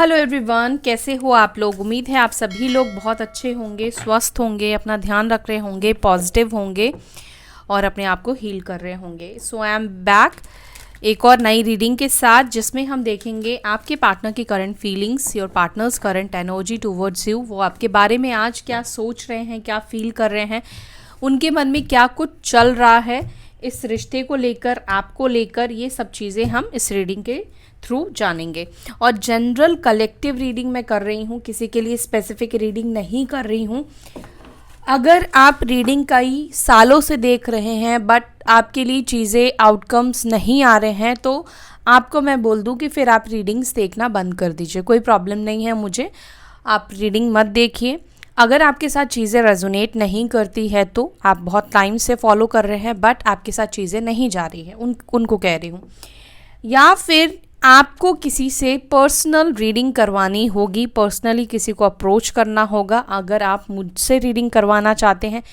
Hello everyone, कैसे हो आप लोग। उम्मीद है आप सभी लोग बहुत अच्छे होंगे, स्वस्थ होंगे, अपना ध्यान रख रहे होंगे, पॉजिटिव होंगे और अपने आप को हील कर रहे होंगे। सो आई एम बैक एक और नई रीडिंग के साथ, जिसमें हम देखेंगे आपके पार्टनर की current feelings, your partners current energy towards you. वो आपके बारे में आज क्या सोच रहे हैं, क्या फील कर रहे हैं, उनके मन में क्या कुछ चल रहा है इस रिश्ते को लेकर, आपको लेकर, ये सब चीज़ें हम इस रीडिंग के थ्रू जानेंगे। और जनरल कलेक्टिव रीडिंग मैं कर रही हूँ, किसी के लिए स्पेसिफिक रीडिंग नहीं कर रही हूँ। अगर आप रीडिंग कई सालों से देख रहे हैं बट आपके लिए चीज़ें आउटकम्स नहीं आ रहे हैं, तो आपको मैं बोल दूं कि फिर आप रीडिंग्स देखना बंद कर दीजिए। कोई प्रॉब्लम नहीं है मुझे, आप रीडिंग मत देखिए। अगर आपके साथ चीज़ें रेजोनेट नहीं करती है तो आप बहुत टाइम से फॉलो कर रहे हैं बट आपके साथ चीज़ें नहीं जा रही है, उनको कह रही हूँ। या फिर आपको किसी से पर्सनल रीडिंग करवानी होगी, पर्सनली किसी को अप्रोच करना होगा। अगर आप मुझसे रीडिंग करवाना चाहते हैं,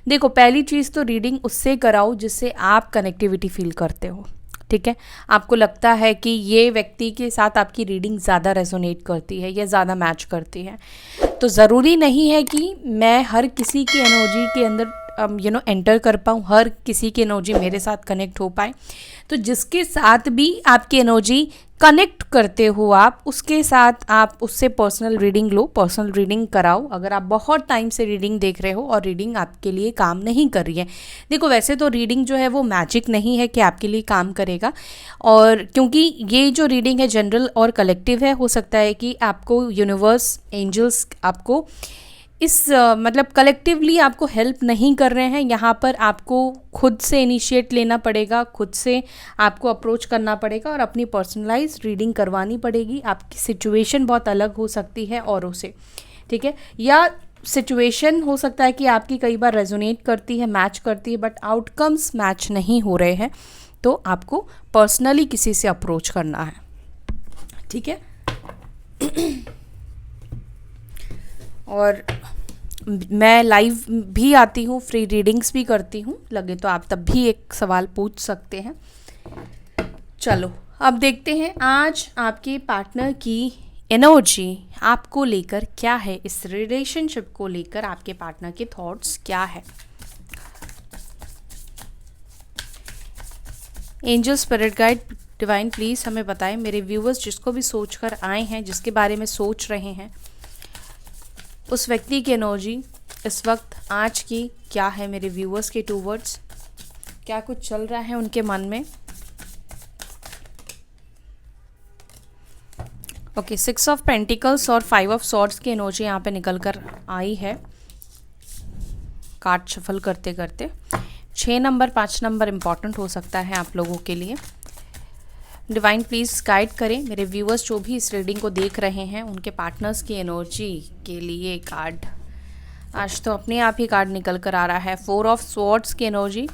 देखो पहली चीज़ तो रीडिंग उससे कराओ जिससे आप कनेक्टिविटी फील करते हो, ठीक है। आपको लगता है कि ये व्यक्ति के साथ आपकी रीडिंग ज़्यादा रेजोनेट करती है या ज़्यादा मैच करती है। तो ज़रूरी नहीं है कि मैं हर किसी की एनर्जी के अंदर एंटर कर पाऊँ, हर किसी की एनर्जी मेरे साथ कनेक्ट हो पाए। तो जिसके साथ भी आपकी एनर्जी कनेक्ट करते हो आप, उसके साथ आप उससे पर्सनल रीडिंग लो, पर्सनल रीडिंग कराओ। अगर आप बहुत टाइम से रीडिंग देख रहे हो और रीडिंग आपके लिए काम नहीं कर रही है, देखो वैसे तो रीडिंग जो है वो मैजिक नहीं है कि आपके लिए काम करेगा। और क्योंकि ये जो रीडिंग है जनरल और कलेक्टिव है, हो सकता है कि आपको यूनिवर्स, एंजल्स आपको इस मतलब कलेक्टिवली आपको हेल्प नहीं कर रहे हैं। यहाँ पर आपको खुद से इनिशिएट लेना पड़ेगा, खुद से आपको अप्रोच करना पड़ेगा और अपनी पर्सनलाइज रीडिंग करवानी पड़ेगी। आपकी सिचुएशन बहुत अलग हो सकती है औरों से, ठीक है। या सिचुएशन हो सकता है कि आपकी कई बार रेजोनेट करती है, मैच करती है, बट आउटकम्स मैच नहीं हो रहे हैं, तो आपको पर्सनली किसी से अप्रोच करना है, ठीक है। और मैं लाइव भी आती हूँ, फ्री रीडिंग्स भी करती हूँ, लगे तो आप तब भी एक सवाल पूछ सकते हैं। चलो अब देखते हैं आज आपके पार्टनर की एनर्जी आपको लेकर क्या है, इस रिलेशनशिप को लेकर आपके पार्टनर के थॉट्स क्या है। Angel, spirit guide, divine, please हमें बताएं। मेरे व्यूवर्स जिसको भी सोच कर आए हैं, जिसके बारे में सोच रहे हैं, उस व्यक्ति की एनर्जी इस वक्त आज की क्या है। मेरे व्यूअर्स के टूवर्ड्स क्या कुछ चल रहा है उनके मन में। ओके, 6 ऑफ पेंटिकल्स और 5 ऑफ सॉर्ड्स की एनर्जी यहाँ पे निकल कर आई है कार्ड शफल करते करते। 6 नंबर, 5 नंबर इम्पॉर्टेंट हो सकता है आप लोगों के लिए। डिवाइन प्लीज़ गाइड करें मेरे व्यूअर्स जो भी इस रीडिंग को देख रहे हैं, उनके पार्टनर्स की एनर्जी के लिए कार्ड। आज तो अपने आप ही कार्ड निकल कर आ रहा है। 4 ऑफ स्वॉर्ड्स की एनर्जी,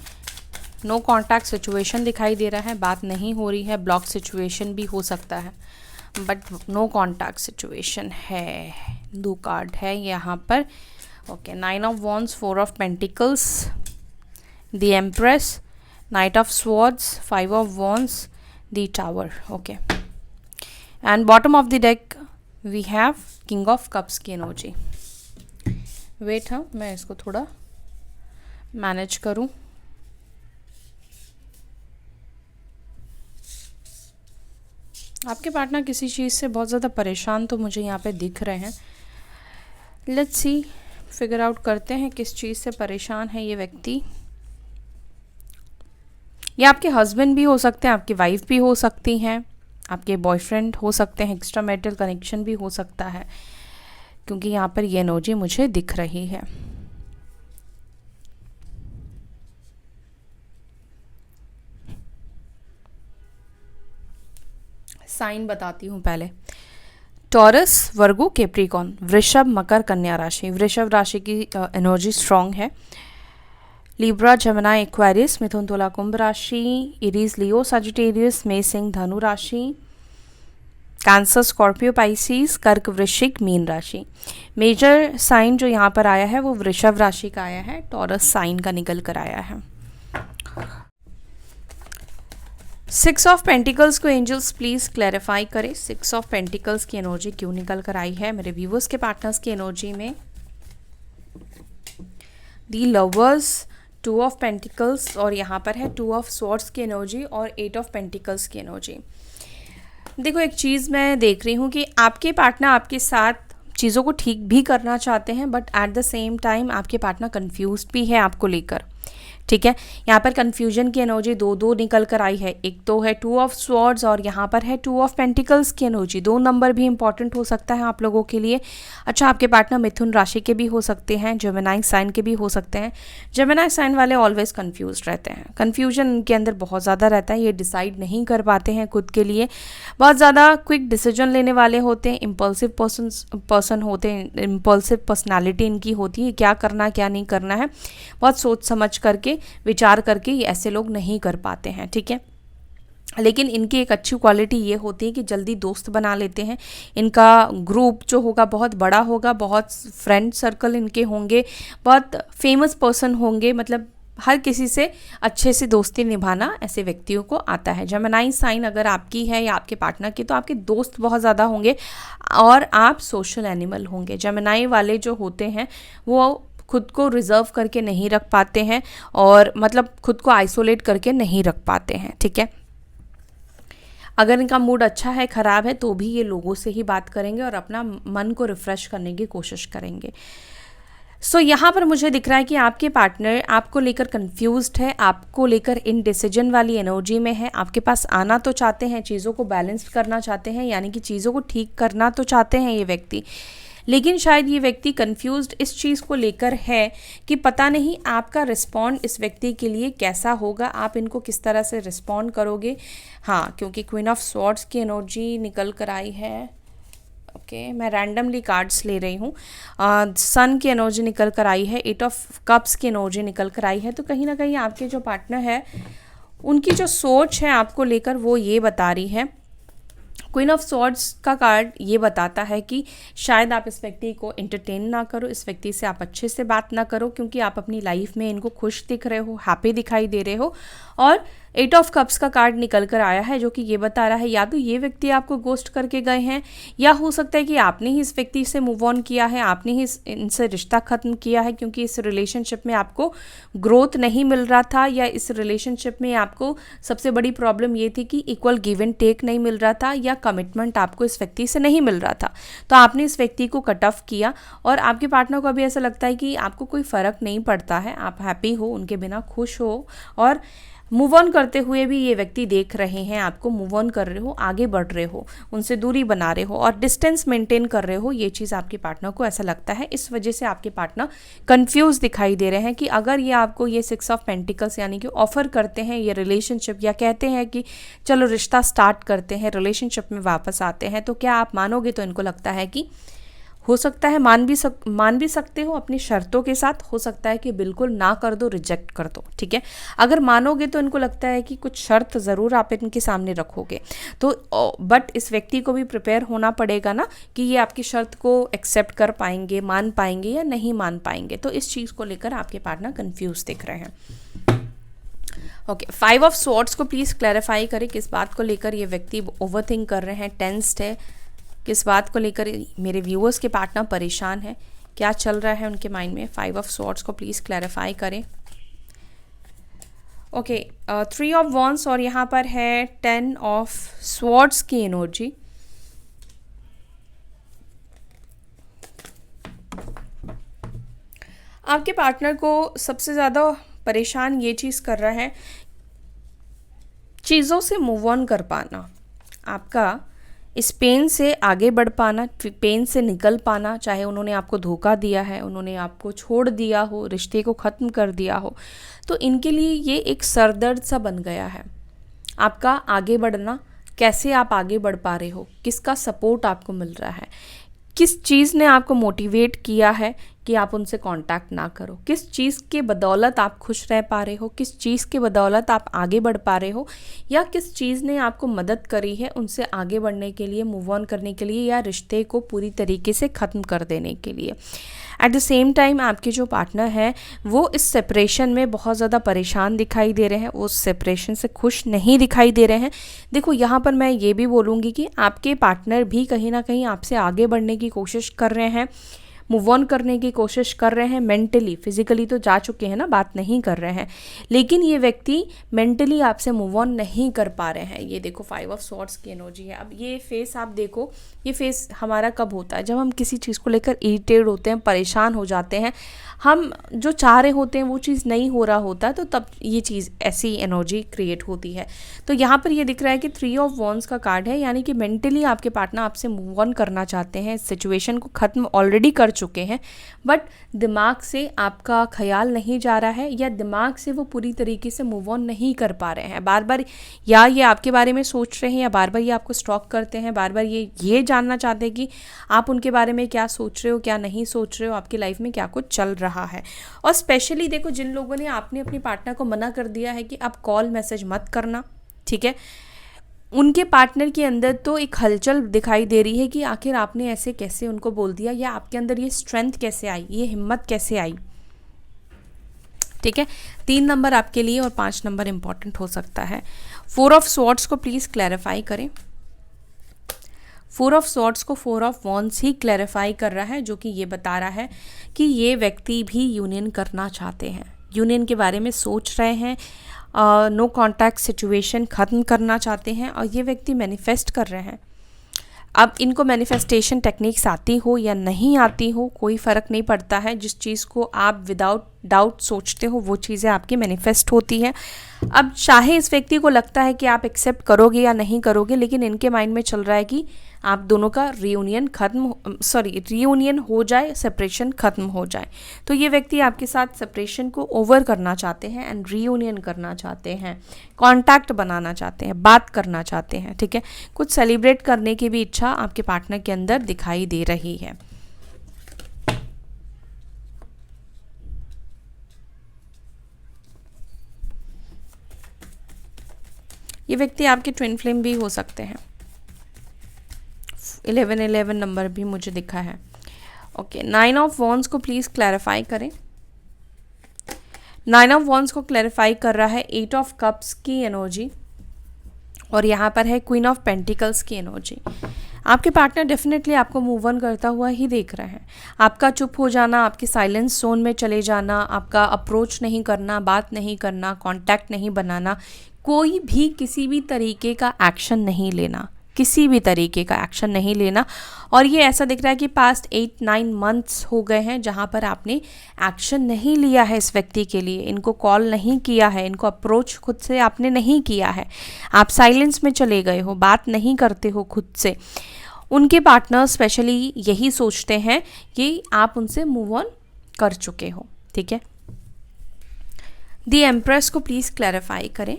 नो कॉन्टैक्ट सिचुएशन दिखाई दे रहा है, बात नहीं हो रही है, ब्लॉक सिचुएशन भी हो सकता है, बट नो कॉन्टैक्ट सिचुएशन है। 2 कार्ड है यहाँ पर। Okay, 9 of wands, 4 of pentacles, the empress, night of swords, 5 of wands, the tower. Okay, and bottom of the deck we have king of cups की energy. Wait, हाँ मैं इसको थोड़ा manage करूं। आपके पार्टनर किसी चीज़ से बहुत ज़्यादा परेशान तो मुझे यहाँ पे दिख रहे हैं। लेट्स सी, फिगर आउट करते हैं किस चीज़ से परेशान है ये व्यक्ति। ये आपके हस्बैंड भी हो सकते हैं, आपकी वाइफ भी हो सकती हैं, आपके बॉयफ्रेंड हो सकते हैं, एक्स्ट्रा मैरिटल कनेक्शन भी हो सकता है, क्योंकि यहाँ पर ये एनर्जी मुझे दिख रही है। साइन बताती हूँ पहले। टॉरस, वर्गो, कैप्रिकॉर्न, वृषभ, मकर, कन्या राशि। वृषभ राशि की एनर्जी स्ट्रॉन्ग है। लिब्रा, जमुना, एक्वेरियस, मिथुन, तुला, कुंभ राशि। एरीज, लियो, सजिटेरियस, मेष, सिंह, धनु राशि। कैंसर, स्कॉर्पियो, पाइसिस, कर्क, वृश्चिक, मीन राशि। मेजर साइन जो यहाँ पर आया है वो वृषभ राशि का आया है, टॉरस साइन का निकल कर आया है। सिक्स ऑफ पेंटिकल्स को एंजल्स प्लीज क्लैरिफाई करें, सिक्स ऑफ पेंटिकल्स की एनर्जी क्यों निकल कर आई है मेरे व्यूअर्स के पार्टनर्स की एनर्जी में। दी लवर्स, टू ऑफ पेंटिकल्स और यहाँ पर है टू ऑफ स्वॉर्ड्स की एनर्जी और एट ऑफ पेंटिकल्स की एनर्जी। देखो एक चीज़ मैं देख रही हूँ कि आपके पार्टनर आपके साथ चीज़ों को ठीक भी करना चाहते हैं, but at the same time आपके पार्टनर कंफ्यूज भी है आपको लेकर, ठीक है। यहाँ पर कन्फ्यूजन की एनर्जी दो दो निकल कर आई है, एक तो है टू ऑफ स्वॉर्ड्स और यहाँ पर है टू ऑफ पेंटिकल्स की एनर्जी। दो नंबर भी इंपॉर्टेंट हो सकता है आप लोगों के लिए। अच्छा, आपके पार्टनर मिथुन राशि के भी हो सकते हैं, जेमिनी साइन के भी हो सकते हैं। जेमिनी साइन वाले ऑलवेज कन्फ्यूज रहते हैं, कन्फ्यूजन उनके अंदर बहुत ज़्यादा रहता है, ये डिसाइड नहीं कर पाते हैं खुद के लिए, बहुत ज़्यादा क्विक डिसीजन लेने वाले होते हैं, इम्पल्सिव पर्सन होते हैं, इम्पल्सिव पर्सनैलिटी इनकी होती है, क्या करना क्या नहीं करना है बहुत सोच समझ करके विचार करके ये ऐसे लोग नहीं कर पाते हैं, ठीक है। लेकिन इनकी एक अच्छी क्वालिटी ये होती है कि जल्दी दोस्त बना लेते हैं। इनका ग्रुप जो होगा बहुत बड़ा होगा, बहुत फ्रेंड सर्कल इनके होंगे, बहुत फेमस पर्सन होंगे, मतलब हर किसी से अच्छे से दोस्ती निभाना ऐसे व्यक्तियों को आता है। जेमिनी साइन अगर आपकी है या आपके पार्टनर की, तो आपके दोस्त बहुत ज़्यादा होंगे और आप सोशल एनिमल होंगे। जेमिनी वाले जो होते हैं वो खुद को रिजर्व करके नहीं रख पाते हैं और मतलब खुद को आइसोलेट करके नहीं रख पाते हैं, ठीक है। अगर इनका मूड अच्छा है ख़राब है तो भी ये लोगों से ही बात करेंगे और अपना मन को रिफ़्रेश करने की कोशिश करेंगे। सो यहाँ पर मुझे दिख रहा है कि आपके पार्टनर आपको लेकर कंफ्यूज्ड है, आपको लेकर इनडिसीजन वाली एनर्जी में है। आपके पास आना तो चाहते हैं, चीज़ों को बैलेंस करना चाहते हैं, यानी कि चीज़ों को ठीक करना तो चाहते हैं ये व्यक्ति, लेकिन शायद ये व्यक्ति कंफ्यूज्ड इस चीज़ को लेकर है कि पता नहीं आपका रिस्पॉन्ड इस व्यक्ति के लिए कैसा होगा, आप इनको किस तरह से रिस्पॉन्ड करोगे। हाँ, क्योंकि क्वीन ऑफ स्वॉर्ड्स की एनर्जी निकल कर आई है। ओके, मैं रैंडमली कार्ड्स ले रही हूँ। सन की एनर्जी निकल कर आई है, एट ऑफ कप्स की एनर्जी निकल कर आई है। तो कहीं ना कहीं आपके जो पार्टनर है उनकी जो सोच है आपको लेकर वो ये बता रही है। क्वीन ऑफ स्वॉर्ड्स का कार्ड ये बताता है कि शायद आप इस व्यक्ति को एंटरटेन ना करो, इस व्यक्ति से आप अच्छे से बात ना करो, क्योंकि आप अपनी लाइफ में इनको खुश दिख रहे हो, हैप्पी दिखाई दे रहे हो। और एट ऑफ कप्स का कार्ड निकल कर आया है जो कि ये बता रहा है या तो ये व्यक्ति आपको गोस्ट करके गए हैं, या हो सकता है कि आपने ही इस व्यक्ति से मूव ऑन किया है, आपने ही इनसे रिश्ता ख़त्म किया है, क्योंकि इस रिलेशनशिप में आपको ग्रोथ नहीं मिल रहा था, या इस रिलेशनशिप में आपको सबसे बड़ी प्रॉब्लम ये थी कि इक्वल गिव एंड टेक नहीं मिल रहा था, या कमिटमेंट आपको इस व्यक्ति से नहीं मिल रहा था। तो आपने इस व्यक्ति को कट ऑफ किया और आपके पार्टनर को अभी ऐसा लगता है कि आपको कोई फ़र्क नहीं पड़ता है, आप हैप्पी हो, उनके बिना खुश हो, और मूव ऑन करते हुए भी ये व्यक्ति देख रहे हैं आपको, मूव ऑन कर रहे हो, आगे बढ़ रहे हो, उनसे दूरी बना रहे हो और डिस्टेंस मेंटेन कर रहे हो। ये चीज़ आपके पार्टनर को ऐसा लगता है। इस वजह से आपके पार्टनर कंफ्यूज दिखाई दे रहे हैं कि अगर ये आपको ये सिक्स ऑफ पेंटिकल्स यानी कि ऑफर करते हैं ये रिलेशनशिप, या कहते हैं कि चलो रिश्ता स्टार्ट करते हैं, रिलेशनशिप में वापस आते हैं, तो क्या आप मानोगे? तो इनको लगता है कि हो सकता है मान भी सकते हो अपनी शर्तों के साथ, हो सकता है कि बिल्कुल ना कर दो, रिजेक्ट कर दो, ठीक है। अगर मानोगे तो इनको लगता है कि कुछ शर्त ज़रूर आप इनके सामने रखोगे, तो बट इस व्यक्ति को भी प्रिपेयर होना पड़ेगा ना कि ये आपकी शर्त को एक्सेप्ट कर पाएंगे, मान पाएंगे या नहीं मान पाएंगे। तो इस चीज़ को लेकर आपके पार्टनर कंफ्यूज दिख रहे हैं। ओके, फाइव ऑफ स्वॉर्ड्स को प्लीज़ क्लैरिफाई करें, किस बात को लेकर ये व्यक्ति ओवरथिंक कर रहे हैं, टेंस्ड है, किस बात को लेकर मेरे व्यूअर्स के पार्टनर परेशान है, क्या चल रहा है उनके माइंड में। फाइव ऑफ स्वॉर्ड्स को प्लीज़ क्लैरिफाई करें। ओके, थ्री ऑफ वॉन्ड्स और यहाँ पर है टेन ऑफ स्वॉर्ड्स की एनर्जी। आपके पार्टनर को सबसे ज़्यादा परेशान ये चीज़ कर रहा है, चीज़ों से मूव ऑन कर पाना, आपका इस पेन से आगे बढ़ पाना, पेन से निकल पाना। चाहे उन्होंने आपको धोखा दिया है, उन्होंने आपको छोड़ दिया हो, रिश्ते को ख़त्म कर दिया हो, तो इनके लिए ये एक सरदर्द सा बन गया है। आपका आगे बढ़ना, कैसे आप आगे बढ़ पा रहे हो, किसका सपोर्ट आपको मिल रहा है, किस चीज़ ने आपको मोटिवेट किया है, कि आप उनसे कांटेक्ट ना करो? किस चीज़ के बदौलत आप खुश रह पा रहे हो, किस चीज़ के बदौलत आप आगे बढ़ पा रहे हो, या किस चीज़ ने आपको मदद करी है उनसे आगे बढ़ने के लिए, मूव ऑन करने के लिए, या रिश्ते को पूरी तरीके से ख़त्म कर देने के लिए? एट द सेम टाइम आपके जो पार्टनर हैं वो इस सेपरेशन में बहुत ज़्यादा परेशान दिखाई दे रहे हैं, वो सेपरेशन से खुश नहीं दिखाई दे रहे हैं। देखो यहाँ पर मैं ये भी बोलूँगी कि आपके पार्टनर भी कहीं ना कहीं आपसे आगे बढ़ने की कोशिश कर रहे हैं, मूव ऑन करने की कोशिश कर रहे हैं। मेंटली, फिजिकली तो जा चुके हैं ना, बात नहीं कर रहे हैं, लेकिन ये व्यक्ति मेंटली आपसे मूव ऑन नहीं कर पा रहे हैं। ये देखो 5 ऑफ स्वॉर्ड्स की एनर्जी है। अब ये फेस आप देखो, ये फेस हमारा कब होता है? जब हम किसी चीज़ को लेकर इरिटेट होते हैं, परेशान हो जाते हैं, हम जो चाह रहे होते हैं वो चीज़ नहीं हो रहा होता, तो तब ये चीज़ ऐसी एनर्जी क्रिएट होती है। तो यहाँ पर ये दिख रहा है कि 3 ऑफ वॉन्ड्स का कार्ड है, यानी कि मेंटली आपके पार्टनर आपसे मूव ऑन करना चाहते हैं, सिचुएशन को ख़त्म ऑलरेडी कर चुके हैं, बट दिमाग से आपका ख्याल नहीं जा रहा है, या दिमाग से वो पूरी तरीके से मूव ऑन नहीं कर पा रहे हैं। बार बार या ये आपके बारे में सोच रहे हैं, या बार बार ये आपको स्टॉक करते हैं, बार बार ये जानना चाहते हैं कि आप उनके बारे में क्या सोच रहे हो, क्या नहीं सोच रहे हो, आपकी लाइफ में क्या कुछ चल रहा है। और स्पेशली देखो, जिन लोगों ने आपने अपने पार्टनर को मना कर दिया है कि आप कॉल मैसेज मत करना, ठीक है, उनके पार्टनर के अंदर तो एक हलचल दिखाई दे रही है कि आखिर आपने ऐसे कैसे उनको बोल दिया, या आपके अंदर ये स्ट्रेंथ कैसे आई, ये हिम्मत कैसे आई। ठीक है, 3 नंबर आपके लिए और 5 नंबर इंपॉर्टेंट हो सकता है। 4 ऑफ स्वॉर्ड्स को प्लीज़ क्लैरिफाई करें। 4 ऑफ स्वॉर्ड्स को 4 ऑफ वॉन्ड्स ही क्लैरिफाई कर रहा है, जो कि ये बता रहा है कि ये व्यक्ति भी यूनियन करना चाहते हैं, यूनियन के बारे में सोच रहे हैं, नो कॉन्टैक्ट सिचुएशन ख़त्म करना चाहते हैं, और ये व्यक्ति मैनिफेस्ट कर रहे हैं। अब इनको मैनिफेस्टेशन टेक्निक्स आती हो या नहीं आती हो, कोई फ़र्क नहीं पड़ता है। जिस चीज़ को आप विदाउट डाउट सोचते हो वो चीज़ें आपकी मैनिफेस्ट होती है। अब चाहे इस व्यक्ति को लगता है कि आप एक्सेप्ट करोगे या नहीं करोगे, लेकिन इनके माइंड में चल रहा है कि आप दोनों का रीयूनियन हो जाए, सेपरेशन ख़त्म हो जाए। तो ये व्यक्ति आपके साथ सेपरेशन को ओवर करना चाहते हैं एंड रीयूनियन करना चाहते हैं, कांटेक्ट बनाना चाहते हैं, बात करना चाहते हैं। ठीक है, कुछ सेलिब्रेट करने की भी इच्छा आपके पार्टनर के अंदर दिखाई दे रही है। ये व्यक्ति आपके ट्विन फ्लेम भी हो सकते हैं। 1111 नंबर भी मुझे दिखा है। ओके, 9 ऑफ वॉन्ड्स को प्लीज़ क्लैरिफाई करें। 9 ऑफ वॉन्ड्स को क्लैरिफाई कर रहा है 8 ऑफ कप्स की एनर्जी, और यहाँ पर है क्वीन ऑफ पेंटिकल्स की एनर्जी। आपके पार्टनर डेफिनेटली आपको मूव ऑन करता हुआ ही देख रहे हैं। आपका चुप हो जाना, आपके साइलेंस जोन में चले जाना, आपका अप्रोच नहीं करना, बात नहीं करना, कांटेक्ट नहीं बनाना, कोई भी किसी भी तरीके का एक्शन नहीं लेना, किसी भी तरीके का एक्शन नहीं लेना। और ये ऐसा दिख रहा है कि पास्ट 8-9 मंथ्स हो गए हैं जहाँ पर आपने एक्शन नहीं लिया है इस व्यक्ति के लिए, इनको कॉल नहीं किया है, इनको अप्रोच खुद से आपने नहीं किया है, आप साइलेंस में चले गए हो, बात नहीं करते हो खुद से। उनके पार्टनर स्पेशली यही सोचते हैं कि आप उनसे मूव ऑन कर चुके हो। ठीक है, द एम्प्रेस को प्लीज़ क्लैरिफाई करें।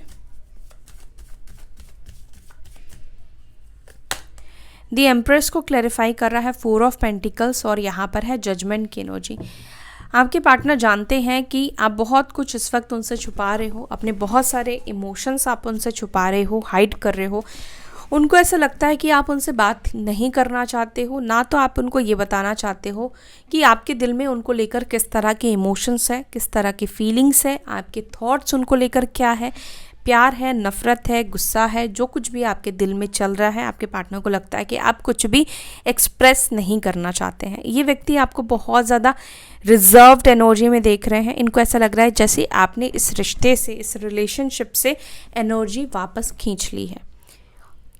द एम्प्रेस को क्लैरिफाई कर रहा है 4 ऑफ पेंटिकल्स, और यहाँ पर है जजमेंट की एनर्जी। आपके पार्टनर जानते हैं कि आप बहुत कुछ इस वक्त उनसे छुपा रहे हो, अपने बहुत सारे इमोशंस आप उनसे छुपा रहे हो, हाइड कर रहे हो। उनको ऐसा लगता है कि आप उनसे बात नहीं करना चाहते हो, ना तो आप उनको ये बताना चाहते हो कि आपके दिल में उनको लेकर किस तरह के इमोशंस है, किस तरह की फीलिंग्स है, आपके थॉट्स उनको लेकर क्या है, प्यार है, नफ़रत है, गुस्सा है, जो कुछ भी आपके दिल में चल रहा है। आपके पार्टनर को लगता है कि आप कुछ भी एक्सप्रेस नहीं करना चाहते हैं। ये व्यक्ति आपको बहुत ज़्यादा रिजर्व्ड एनर्जी में देख रहे हैं। इनको ऐसा लग रहा है जैसे आपने इस रिश्ते से, इस रिलेशनशिप से एनर्जी वापस खींच ली है।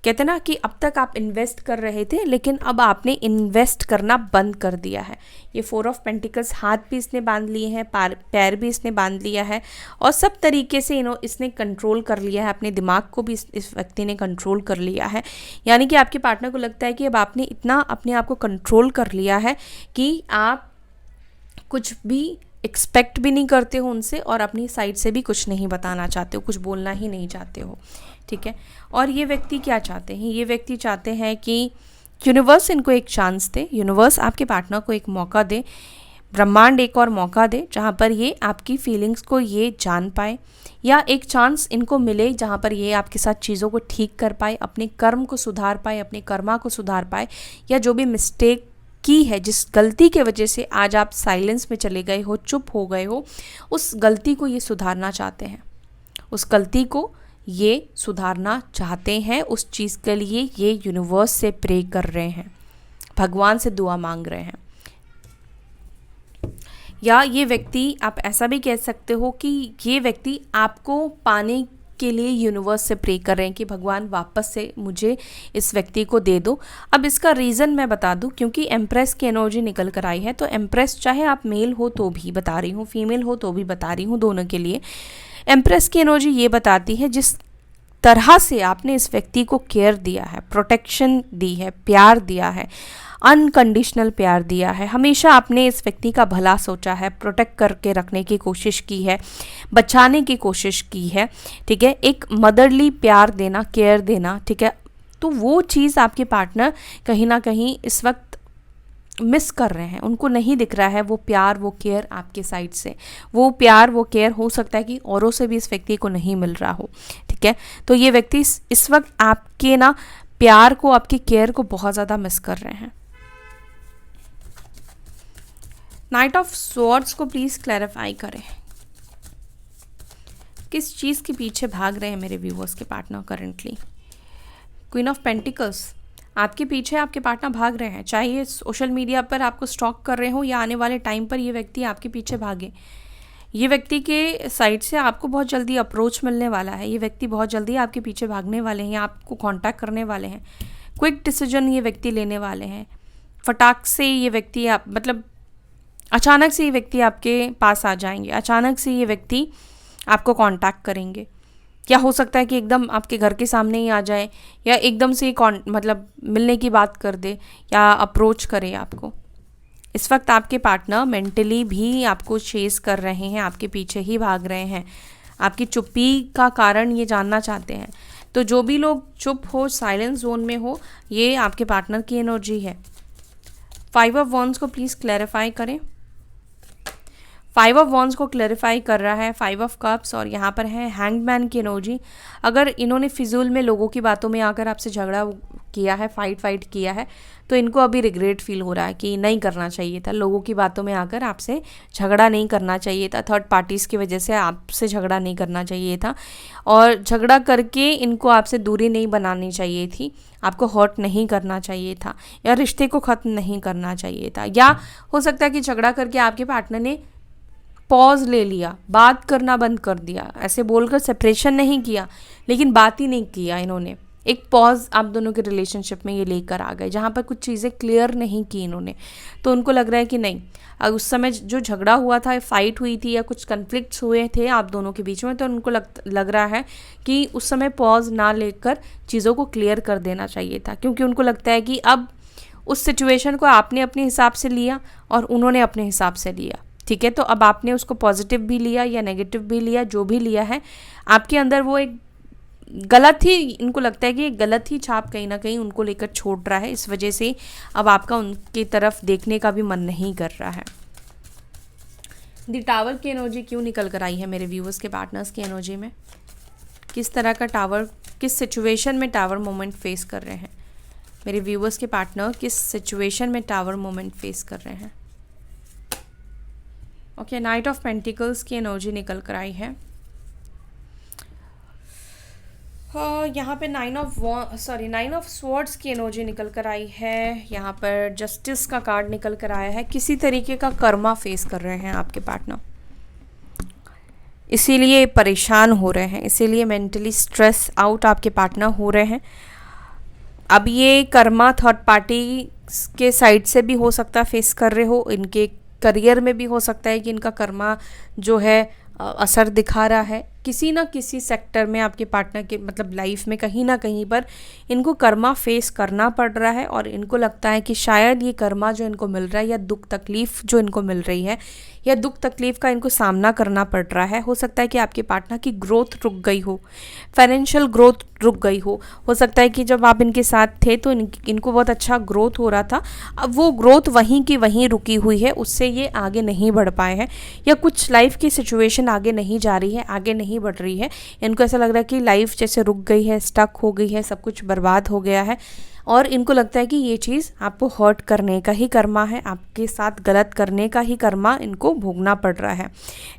कहते ना कि अब तक आप इन्वेस्ट कर रहे थे, लेकिन अब आपने इन्वेस्ट करना बंद कर दिया है। ये 4 ऑफ पेंटिकल्स, हाथ भी इसने बांध लिए हैं, पैर भी इसने बांध लिया है, और सब तरीके से इसने कंट्रोल कर लिया है। अपने दिमाग को भी इस व्यक्ति ने कंट्रोल कर लिया है। यानी कि आपके पार्टनर को लगता है कि अब आपने इतना अपने आप को कंट्रोल कर लिया है कि आप कुछ भी एक्सपेक्ट भी नहीं करते हो उनसे, और अपनी साइड से भी कुछ नहीं बताना चाहते हो, कुछ बोलना ही नहीं चाहते हो। ठीक है, और ये व्यक्ति क्या चाहते हैं? ये व्यक्ति चाहते हैं कि यूनिवर्स इनको एक चांस दे, यूनिवर्स आपके पार्टनर को एक मौका दे। ब्रह्मांड एक और मौका दे जहाँ पर ये आपकी फीलिंग्स को ये जान पाए, या एक चांस इनको मिले जहाँ पर ये आपके साथ चीज़ों को ठीक कर पाए, अपने कर्म को सुधार पाए, अपने कर्मा को सुधार पाए, या जो भी मिस्टेक की है, जिस गलती के वजह से आज आप साइलेंस में चले गए हो, चुप हो गए हो, उस गलती को ये सुधारना चाहते हैं, उस गलती को ये सुधारना चाहते हैं। उस चीज़ के लिए ये यूनिवर्स से प्रे कर रहे हैं, भगवान से दुआ मांग रहे हैं। या ये व्यक्ति, आप ऐसा भी कह सकते हो कि ये व्यक्ति आपको पाने के लिए यूनिवर्स से प्रे कर रहे हैं कि भगवान वापस से मुझे इस व्यक्ति को दे दो। अब इसका रीज़न मैं बता दूं, क्योंकि एम्प्रेस की एनर्जी निकल कर आई है, तो एम्प्रेस चाहे आप मेल हो तो भी बता रही हूँ, फीमेल हो तो भी बता रही हूँ, दोनों के लिए एम्प्रेस की एनर्जी ये बताती है जिस तरह से आपने इस व्यक्ति को केयर दिया है, प्रोटेक्शन दी है, प्यार दिया है, अनकंडीशनल प्यार दिया है, हमेशा आपने इस व्यक्ति का भला सोचा है, प्रोटेक्ट करके रखने की कोशिश की है, बचाने की कोशिश की है, ठीक है, एक मदरली प्यार देना, केयर देना, ठीक है। तो वो चीज़ आपके पार्टनर कहीं ना कहीं इस वक्त मिस कर रहे हैं, उनको नहीं दिख रहा है वो प्यार, वो केयर आपके साइड से। वो प्यार, वो केयर हो सकता है कि औरों से भी इस व्यक्ति को नहीं मिल रहा हो, ठीक है। तो ये व्यक्ति इस वक्त आपके ना प्यार को, आपकी केयर को बहुत ज़्यादा मिस कर रहे हैं। नाइट ऑफ स्वॉर्ड्स को प्लीज़ क्लैरिफाई करें, किस चीज़ के पीछे भाग रहे हैं मेरे व्यूवर्स के partner currently. Queen of pentacles, आपके पीछे आपके पार्टनर भाग रहे हैं, चाहे ये सोशल मीडिया पर आपको स्टॉक कर रहे हो या आने वाले टाइम पर ये व्यक्ति आपके पीछे भागे। ये व्यक्ति के साइड से आपको बहुत जल्दी अप्रोच मिलने वाला है, ये व्यक्ति बहुत जल्दी आपके पीछे भागने वाले हैं, आपको कांटेक्ट करने वाले हैं, क्विक डिसीजन ये व्यक्ति लेने वाले हैं, फटाक से ये व्यक्ति आप मतलब अचानक से ये व्यक्ति आपके पास आ जाएंगे, अचानक से ये व्यक्ति आपको कांटेक्ट करेंगे। क्या हो सकता है कि एकदम आपके घर के सामने ही आ जाए, या एकदम से मतलब मिलने की बात कर दे या अप्रोच करे आपको। इस वक्त आपके पार्टनर मेंटली भी आपको चेस कर रहे हैं, आपके पीछे ही भाग रहे हैं, आपकी चुप्पी का कारण ये जानना चाहते हैं। तो जो भी लोग चुप हो, साइलेंस जोन में हो, ये आपके पार्टनर की एनर्जी है। 5 ऑफ वॉन्ड्स को प्लीज़ क्लैरिफाई करें। 5 ऑफ वॉन्ड्स को क्लैरिफाई कर रहा है 5 ऑफ कप्स, और यहाँ पर है हैंग्ड मैन की एनर्जी। अगर इन्होंने फिजूल में लोगों की बातों में आकर आपसे झगड़ा किया है, फाइट किया है, तो इनको अभी रिग्रेट फील हो रहा है कि नहीं करना चाहिए था, लोगों की बातों में आकर आपसे झगड़ा नहीं करना चाहिए था, थर्ड पार्टीज़ की वजह से आपसे झगड़ा नहीं करना चाहिए था, और झगड़ा करके इनको आपसे दूरी नहीं बनानी चाहिए थी, आपको हर्ट नहीं करना चाहिए था, या रिश्ते को ख़त्म नहीं करना चाहिए था। या हो सकता है कि झगड़ा करके आपके पार्टनर ने पॉज ले लिया, बात करना बंद कर दिया, ऐसे बोलकर सेपरेशन नहीं किया, लेकिन बात ही नहीं किया इन्होंने, एक पॉज आप दोनों के रिलेशनशिप में ये लेकर आ गए, जहाँ पर कुछ चीज़ें क्लियर नहीं की इन्होंने। तो उनको लग रहा है कि नहीं, उस समय जो झगड़ा हुआ था, फाइट हुई थी या कुछ कन्फ्लिक्ट्स हुए थे आप दोनों के बीच में, तो उनको लग रहा है कि उस समय पॉज ना लेकर चीज़ों को क्लियर कर देना चाहिए था, क्योंकि उनको लगता है कि अब उस सिचुएशन को आपने अपने हिसाब से लिया और उन्होंने अपने हिसाब से लिया, ठीक है। तो अब आपने उसको पॉजिटिव भी लिया या नेगेटिव भी लिया, जो भी लिया है, आपके अंदर वो एक गलत ही, इनको लगता है कि गलत ही छाप कहीं ना कहीं उनको लेकर छोड़ रहा है, इस वजह से अब आपका उनकी तरफ देखने का भी मन नहीं कर रहा है। द टावर की एनर्जी क्यों निकल कर आई है मेरे व्यूवर्स के पार्टनर्स की एनर्जी में? किस तरह का टावर, किस सिचुएशन में टावर मोमेंट फेस कर रहे हैं मेरे व्यूवर्स के पार्टनर? किस सिचुएशन में टावर मोमेंट फेस कर रहे हैं? ओके, नाइट ऑफ पेंटिकल्स की एनर्जी निकल कर आई है। यहाँ पे 9 ऑफ स्वॉर्ड्स की एनर्जी निकल कर आई है। यहाँ पर जस्टिस का कार्ड निकल कर आया है। किसी तरीके का कर्मा फेस कर रहे हैं आपके पार्टनर, इसीलिए परेशान हो रहे हैं, इसीलिए मेंटली स्ट्रेस आउट आपके पार्टनर हो रहे हैं। अब ये कर्मा थर्ड पार्टी के साइड से भी हो सकता है फेस कर रहे हो, इनके करियर में भी हो सकता है कि इनका कर्मा जो है असर दिखा रहा है, किसी ना किसी सेक्टर में आपके पार्टनर के मतलब लाइफ में कहीं ना कहीं पर इनको कर्मा फेस करना पड़ रहा है, और इनको लगता है कि शायद ये कर्मा जो इनको मिल रहा है या दुख तकलीफ़ जो इनको मिल रही है या दुख तकलीफ़ का इनको सामना करना पड़ रहा है, हो सकता है कि आपके पार्टनर की ग्रोथ रुक गई हो, फाइनेंशियल ग्रोथ रुक गई हो सकता है कि जब आप इनके साथ थे तो इनको बहुत अच्छा ग्रोथ हो रहा था, अब वो ग्रोथ वहीं की वहीं रुकी हुई है, उससे ये आगे नहीं बढ़ पाए हैं, या कुछ लाइफ की सिचुएशन आगे नहीं जा रही है, आगे नहीं बढ़ रही है, इनको ऐसा लग रहा है कि लाइफ जैसे रुक गई है, स्टक हो गई है, सब कुछ बर्बाद हो गया है, और इनको लगता है कि ये चीज़ आपको हर्ट करने का ही कर्मा है, आपके साथ गलत करने का ही कर्मा इनको भोगना पड़ रहा है।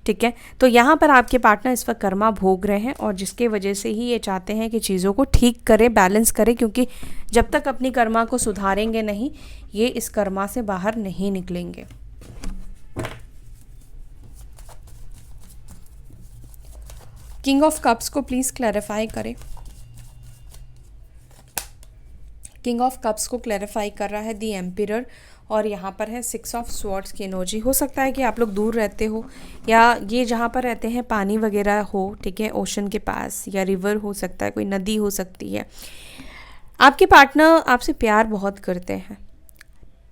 ठीक है, तो यहाँ पर आपके पार्टनर इस वक्त कर्मा भोग रहे हैं, और जिसके वजह से ही ये चाहते हैं कि चीज़ों को ठीक करें, बैलेंस करें, क्योंकि जब तक अपनी कर्मा को सुधारेंगे नहीं, ये इस कर्मा से बाहर नहीं निकलेंगे। किंग ऑफ कप्स को प्लीज़ क्लैरिफाई करें। किंग ऑफ कप्स को क्लैरिफाई कर रहा है दी एम्पिरर, और यहाँ पर है 6 ऑफ स्वॉर्ड्स की एनर्जी। हो सकता है कि आप लोग दूर रहते हो, या ये जहाँ पर रहते हैं पानी वगैरह हो, ठीक है, ओशन के पास, या रिवर हो सकता है, कोई नदी हो सकती है। आपके पार्टनर आपसे प्यार बहुत करते हैं।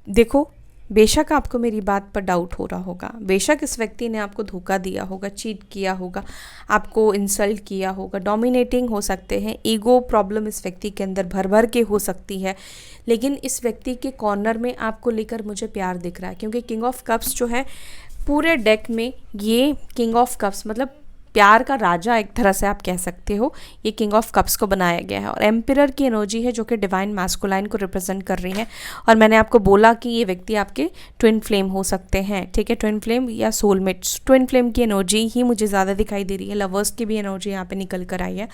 देखो, बेशक आपको मेरी बात पर डाउट हो रहा होगा, बेशक इस व्यक्ति ने आपको धोखा दिया होगा, चीट किया होगा, आपको इंसल्ट किया होगा, डोमिनेटिंग हो सकते हैं, ईगो प्रॉब्लम इस व्यक्ति के अंदर भर भर के हो सकती है, लेकिन इस व्यक्ति के कॉर्नर में आपको लेकर मुझे प्यार दिख रहा है, क्योंकि किंग ऑफ कप्स जो है पूरे डेक में, ये किंग ऑफ कप्स मतलब प्यार का राजा एक तरह से आप कह सकते हो, ये किंग ऑफ कप्स को बनाया गया है, और एम्पिरर की एनर्जी है जो कि डिवाइन मैस्कुलाइन को रिप्रेजेंट कर रही है। और मैंने आपको बोला कि ये व्यक्ति आपके ट्विन फ्लेम हो सकते हैं, ठीक है, ट्विन फ्लेम या सोलमेट्स। ट्विन फ्लेम की एनर्जी ही मुझे ज़्यादा दिखाई दे रही है, लवर्स की भी एनर्जी यहाँ पे निकल कर आई है।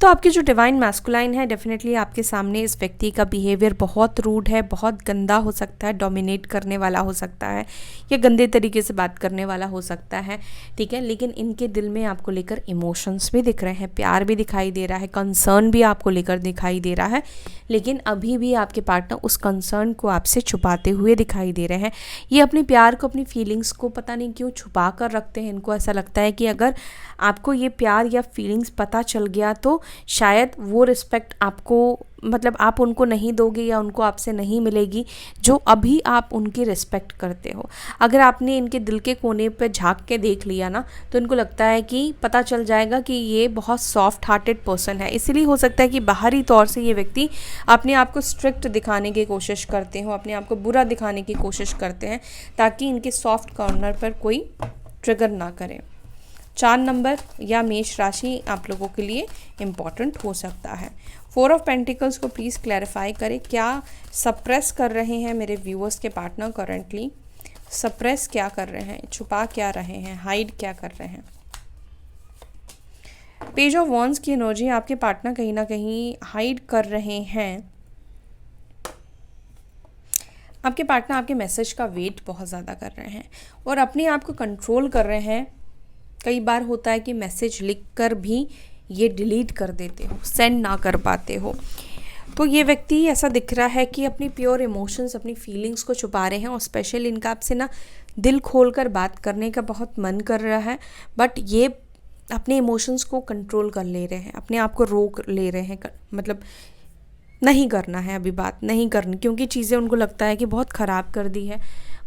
तो आपकी जो डिवाइन मैस्कुलाइन है, डेफिनेटली आपके सामने इस व्यक्ति का बिहेवियर बहुत रूड है, बहुत गंदा हो सकता है, डोमिनेट करने वाला हो सकता है, या गंदे तरीके से बात करने वाला हो सकता है, ठीक है, लेकिन इनके दिल में आपको लेकर इमोशंस भी दिख रहे हैं, प्यार भी दिखाई दे रहा है, कंसर्न भी आपको लेकर दिखाई दे रहा है, लेकिन अभी भी आपके पार्टनर उस कंसर्न को आपसे छुपाते हुए दिखाई दे रहे हैं। ये अपने प्यार को, अपनी फीलिंग्स को पता नहीं क्यों छुपा कर रखते हैं। इनको ऐसा लगता है कि अगर आपको ये प्यार या फीलिंग्स पता चल गया तो शायद वो रिस्पेक्ट आपको, मतलब आप उनको नहीं दोगे या उनको आपसे नहीं मिलेगी जो अभी आप उनकी रिस्पेक्ट करते हो। अगर आपने इनके दिल के कोने पर झांक के देख लिया ना, तो इनको लगता है कि पता चल जाएगा कि ये बहुत सॉफ्ट हार्टेड पर्सन है। इसीलिए हो सकता है कि बाहरी तौर से ये व्यक्ति अपने आप को स्ट्रिक्ट दिखाने की कोशिश करते हो, अपने आप को बुरा दिखाने की कोशिश करते हैं, ताकि इनके सॉफ्ट कॉर्नर पर कोई ट्रिगर ना करे। 4 नंबर या मेष राशि आप लोगों के लिए इम्पॉर्टेंट हो सकता है। 4 ऑफ पेंटिकल्स को प्लीज़ क्लैरिफाई करें। क्या सप्रेस कर रहे हैं मेरे व्यूअर्स के पार्टनर करंटली? सप्रेस क्या कर रहे हैं, छुपा क्या रहे हैं, हाइड क्या कर रहे हैं? पेज ऑफ वॉन्ड्स की एनर्जी आपके पार्टनर कहीं ना कहीं हाइड कर रहे हैं। आपके पार्टनर आपके मैसेज का वेट बहुत ज़्यादा कर रहे हैं और अपने आप को कंट्रोल कर रहे हैं। कई बार होता है कि मैसेज लिख कर भी ये डिलीट कर देते हो, सेंड ना कर पाते हो। तो ये व्यक्ति ऐसा दिख रहा है कि अपनी प्योर इमोशंस, अपनी फीलिंग्स को छुपा रहे हैं, और स्पेशली इनका आपसे ना दिल खोल कर बात करने का बहुत मन कर रहा है, बट ये अपने इमोशंस को कंट्रोल कर ले रहे हैं, अपने आप को रोक ले रहे हैं, मतलब नहीं करना है अभी, बात नहीं करनी, क्योंकि चीज़ें उनको लगता है कि बहुत ख़राब कर दी है,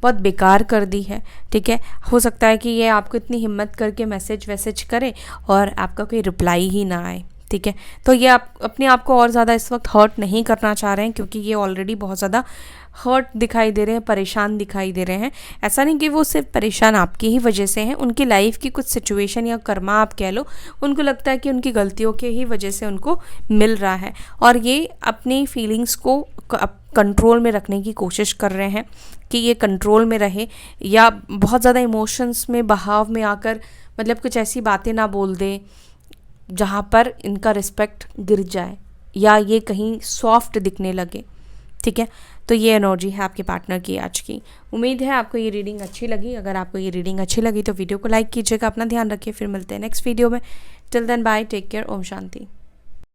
बहुत बेकार कर दी है। ठीक है, हो सकता है कि ये आपको इतनी हिम्मत करके मैसेज करे और आपका कोई रिप्लाई ही ना आए। ठीक है, तो ये आप अपने आप को और ज़्यादा इस वक्त हर्ट नहीं करना चाह रहे हैं, क्योंकि ये ऑलरेडी बहुत ज़्यादा हर्ट दिखाई दे रहे हैं, परेशान दिखाई दे रहे हैं। ऐसा नहीं कि वो सिर्फ परेशान आपकी ही वजह से हैं, उनकी लाइफ की कुछ सिचुएशन या कर्मा आप कह लो, उनको लगता है कि उनकी गलतियों के ही वजह से उनको मिल रहा है, और ये अपनी फीलिंग्स को कंट्रोल में रखने की कोशिश कर रहे हैं कि ये कंट्रोल में रहे, या बहुत ज़्यादा इमोशंस में, बहाव में आकर मतलब कुछ ऐसी बातें ना बोल दे जहाँ पर इनका रिस्पेक्ट गिर जाए या ये कहीं सॉफ्ट दिखने लगे। ठीक है, तो ये एनर्जी है आपके पार्टनर की आज की। उम्मीद है आपको ये रीडिंग अच्छी लगी। अगर आपको ये रीडिंग अच्छी लगी तो वीडियो को लाइक कीजिएगा, अपना ध्यान रखिए, फिर मिलते हैं नेक्स्ट वीडियो में। Till then bye, take care, ओम शांति।